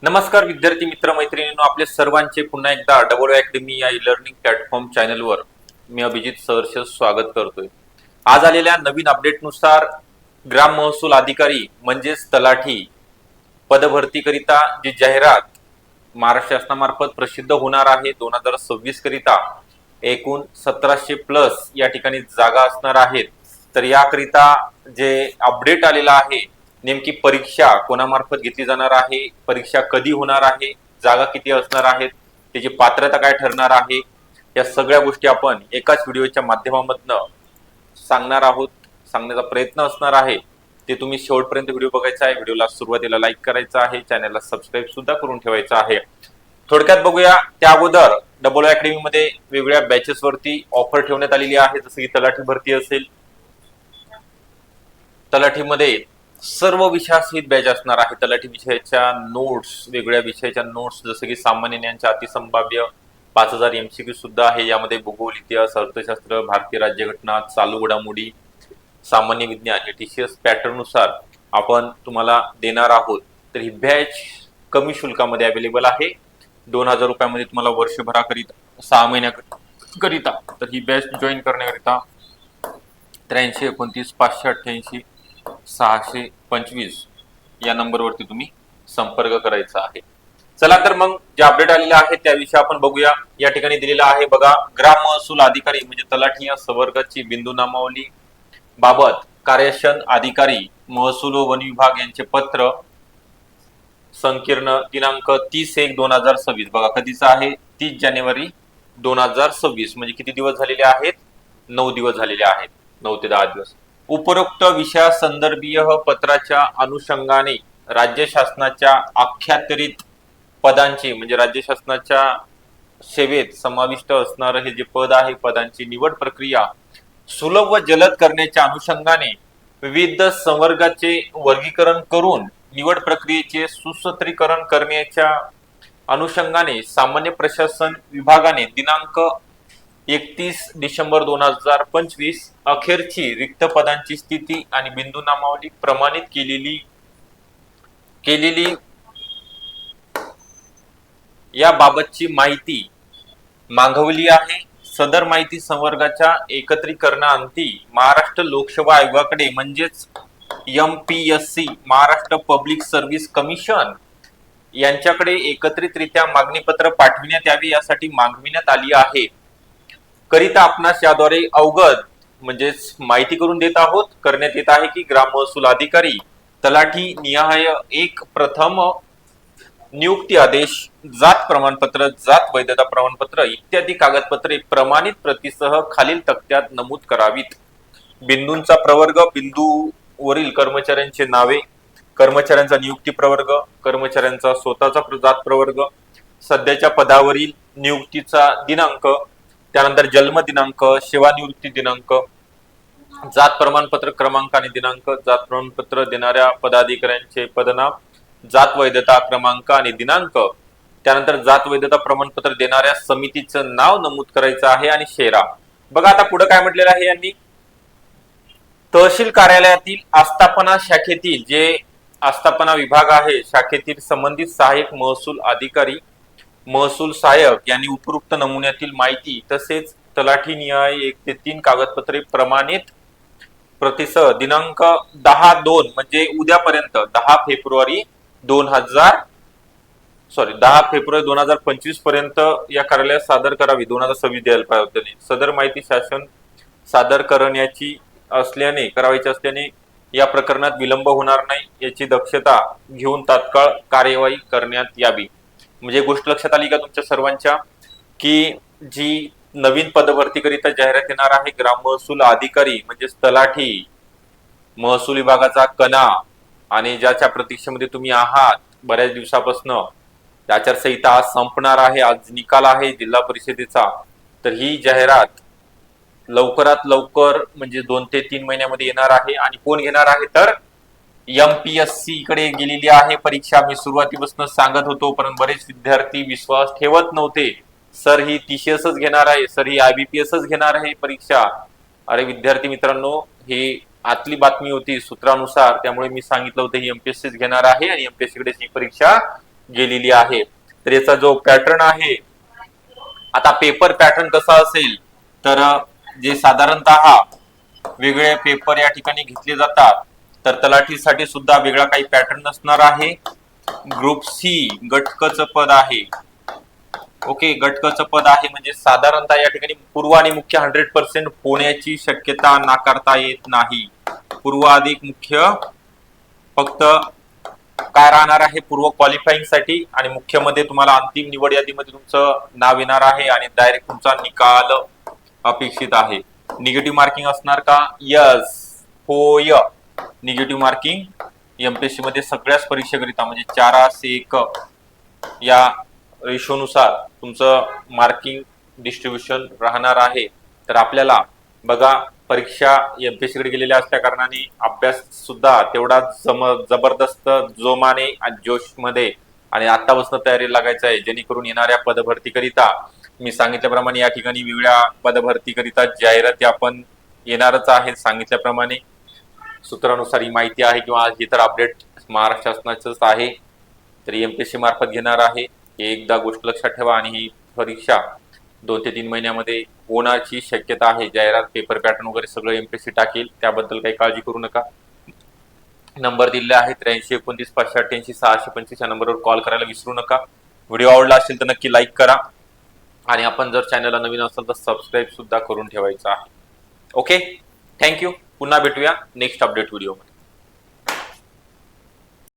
नमस्कार विद्यार्थी मित्र मैत्रिणींनो, आपले सर्वांचे पुन्हा एकदा डबल अकॅडमी या ई लर्निंग प्लॅटफॉर्म चॅनलवर मी अभिजित सहर्ष स्वागत करतोय। आज आलेल्या नवीन अपडेटनुसार ग्राम महसूल अधिकारी म्हणजेच तलाठी पदभरतीकरिता जी जाहिरात महाराष्ट्र शासनामार्फत प्रसिद्ध होणार आहे 2026 करिता एकूण 1700+ या ठिकाणी जागा असणार आहेत। तर याकरिता जे अपडेट आलेला आहे, नेमकी परीक्षा कोणामार्फत घेतली जाणार आहे, परीक्षा कधी होणार आहे, जागा किती असणार आहेत, त्याची पात्रता काय ठरणार आहे, या सगळ्या गोष्टी आपण एकाच व्हिडिओच्या माध्यमातून सांगणार आहोत, सांगण्याचा प्रयत्न असणार आहे। ते तुम्ही शेवटपर्यंत व्हिडिओ बघायचा आहे। व्हिडिओला सुरुवातीला लाईक करायचा आहे, चॅनलला सबस्क्राईब सुद्धा करून ठेवायचा आहे। थोडक्यात बघूया त्या अगोदर डबल अकॅडमी मध्ये वेगवेगळ्या बॅचेस वरती ऑफर ठेवण्यात आलेली आहे। जसं की तलाठी भरती असेल, तलाठीमध्ये सर्व विषयासहित बॅच असणार आहे। तलाठी विषयाच्या नोट्स, वेगवेगळ्या विषयाच्या नोट्स, जसं की सामान्य ज्ञानच्या अतिसंभाव्य 5000 MCQ सुद्धा आहे। यामध्ये भूगोल, इतिहास, अर्थशास्त्र, भारतीय राज्यघटना, चालू घडामोडी, सामान्य विज्ञान हे TCS पॅटर्न नुसार आपण तुम्हाला देणार आहोत। तर ही बॅच कमी शुल्कामध्ये अवेलेबल आहे। 2000 रुपयामध्ये तुम्हाला वर्षभराकरिता 6 महिन्याकरिता। तर ही बॅच जॉईन करण्याकरिता 83 29 588 625 या नंबरवरती तुम्ही संपर्क करायचा आहे। चला तर मग जे अपडेट आलेले आहे त्याविषयी आपण बघूया। या ठिकाणी दिलेला आहे बघा, ग्राम महसूल अधिकारी म्हणजे तलाठी या संवर्गाची बिंदू नामावली बाबत कार्यशन अधिकारी महसूल व वन विभाग यांचे पत्र संकीर्ण दिनांक 30/1/2026 बघा कधीचा आहे, 30 जानेवारी 2026 म्हणजे किती दिवस झालेले आहेत, 9 दिवस झालेले आहेत, 9 ते 10 दिवस। उपरोक्त विषयासंदर्भीय पत्राच्या अनुषंगाने राज्य शासनाच्या आख्यातिरिक्त पदांची म्हणजे राज्य शासनाच्या सेवेत समाविष्ट असणारे हे जे पद आहे, पदांची निवड प्रक्रिया सुलभ व जलद करण्याच्या अनुषंगाने विविध संवर्गाचे वर्गीकरण करून निवड प्रक्रियेचे सुसूत्रीकरण करण्याच्या अनुषंगाने सामान्य प्रशासन विभागाने दिनांक 31 डिसेंबर 2025 अखेरची रिक्त पदांची स्थिती आणि बिंदू नामावली प्रमाणित केलेली याबाबतची माहिती मागवली आहे। सदर माहिती संवर्गाच्या एकत्रीकरणाअंती महाराष्ट्र लोकसेवा आयोगाकडे म्हणजेच MPSC Maharashtra public service commission यांच्याकडे एकत्रितरित्या मागणीपत्र पाठविण्यात यावे यासाठी मागविण्यात आली आहे। करिता आपणास याद्वारे अवगत म्हणजेच माहिती करून देत आहोत, करण्यात येत आहे की ग्राम महसूल अधिकारी तलाठी निहाय एक प्रथम नियुक्ती आदेश, जात प्रमाणपत्र, जात वैधता प्रमाणपत्र इत्यादी कागदपत्रे प्रमाणित प्रतीसह खालील तक्त्यात नमूद करावीत। बिंदूंचा प्रवर्ग, बिंदूवरील कर्मचाऱ्यांचे नावे, कर्मचाऱ्यांचा नियुक्ती प्रवर्ग, कर्मचाऱ्यांचा स्वतःचा जात प्रवर्ग, सध्याच्या पदावरील नियुक्तीचा दिनांक, त्यानंतर जन्म दिनांक, सेवानिवृत्ती दिनांक, जात प्रमाणपत्र क्रमांक आणि दिनांक, जात प्रमाणपत्र देणाऱ्या पदाधिकाऱ्यांचे पदनाम, जात वैधता क्रमांक आणि दिनांक, त्यानंतर जात वैधता प्रमाणपत्र देणाऱ्या समितीचं नाव नमूद करायचं आहे आणि शेरा। बघा आता पुढे काय म्हटलेलं आहे यांनी, तहसील कार्यालयातील आस्थापना शाखेतील जे आस्थापना विभाग आहे शाखेतील संबंधित सहाय्यक महसूल अधिकारी, महसूल सहाय्यक यांनी उपरोक्त नमुन्यातील माहिती तसेच तलाठी निहाय 1 ते 3 कागदपत्रे प्रमाणित प्रतीसह दिनांक 10/2 म्हणजे उद्यापर्यंत 10 फेब्रुवारी 2025 पर्यंत या कार्यालयात सादर करावी। 2026 द्यायला पाहिजे होते। सदर माहिती शासन सादर करण्याची असल्याने करायची असल्याने या प्रकरणात विलंब होणार नाही याची दक्षता घेऊन तात्काळ कार्यवाही करण्यात यावी। म्हणजे गोष्ट लक्षात आली का तुमच्या सर्वांच्या, की जी नवीन पदभरतीकरिता जाहिरात येणार आहे ग्राम महसूल अधिकारी म्हणजे तलाठी, महसूल विभागाचा कणा, आणि ज्याच्या प्रतीक्षेमध्ये तुम्ही आहात बऱ्याच दिवसापासून, आचारसंहिता आज संपणार आहे, आज निकाल आहे जिल्हा परिषदेचा। तर ही जाहिरात लवकरात लवकर म्हणजे 2 ते 3 महिन्यामध्ये येणार आहे। आणि कोण घेणार आहे तर MPSC कडे गेलेली आहे परीक्षा। मी सुरुवातीपासून सांगत होतो, पण बरेच विद्यार्थी विश्वास ठेवत नव्हते, सर ही TCSच घेणार आहे, सर ही IBPSच घेणार आहे परीक्षा। अरे विद्यार्थी मित्रांनो, ही आतली बातमी होती सूत्रानुसार, त्यामुळे मी सांगितलं होतं ही MPSCच घेणार आहे आणि MPSC कडे ही परीक्षा गेलेली आहे. तर याचा जो पॅटर्न आहे, आता पेपर पॅटर्न कसा असेल तर जे साधारणतः वेगळे पेपर या ठिकाणी घेतले जातात, तर तलाठीसाठी सुद्धा वेगळा काही पॅटर्न नसणार आहे. ग्रुप सी गट क च पद आहे. ओके, गट क च पद आहे म्हणजे साधारणतः या ठिकाणी पूर्व आणि मुख्य 100% होण्याची शक्यता नाकारता येत नाही. पूर्व अधिक मुख्य फक्त काय राहणार आहे, पूर्व क्वालिफाईंग साठी, आणि मुख्य मध्ये तुम्हाला अंतिम निवड यादीमध्ये तुमचं नाव येणार आहे आणि डायरेक्ट तुमचा निकाल अपेक्षित आहे. निगेटिव्ह मार्किंग असणार का? यस, होय, निगेटिव्ह मार्किंग एमपीएससी मध्ये सगळ्याच परीक्षेकरिता म्हणजे 4:1 या रेशोनुसार तुमचं मार्किंग डिस्ट्रीब्युशन राहणार आहे. तर आपल्याला बघा, परीक्षा एमपीएससी कडे गेलेल्या असल्या कारणाने अभ्यास सुद्धा तेवढा जबरदस्त जोमाने आणि जोश मध्ये आणि आतापासून तयारी लागायचं आहे, जेणेकरून येणाऱ्या पदभरतीकरिता मी सांगितल्याप्रमाणे या ठिकाणी वेगळ्या पदभरतीकरिता जाहिराती आपण येणारच आहे. सांगितल्याप्रमाणे सूत्रानुसार ही माहिती आहे किंवा इतर अपडेट महाराष्ट्र शासनाचंच आहे, तर एमपीएससी मार्फत घेणार आहे. हे एकदा गोष्ट लक्षात ठेवा. आणि ही परीक्षा 2 ते 3 महिन्यामध्ये होण्याची शक्यता आहे. जाहिरात, पेपर पॅटर्न वगैरे सगळं एमपीएससी टाकेल, त्याबद्दल काही काळजी करू नका. नंबर दिलेले आहे 83 29 588 625 या नंबरवर कॉल करायला विसरू नका. व्हिडिओ आवडला असेल तर नक्की लाईक करा आणि आपण जर चॅनलला नवीन असाल तर सबस्क्राईब सुद्धा करून ठेवायचं आहे. Okay, thank you. पुन्हा भेटूया नेक्स्ट अपडेट व्हिडिओ मध्ये.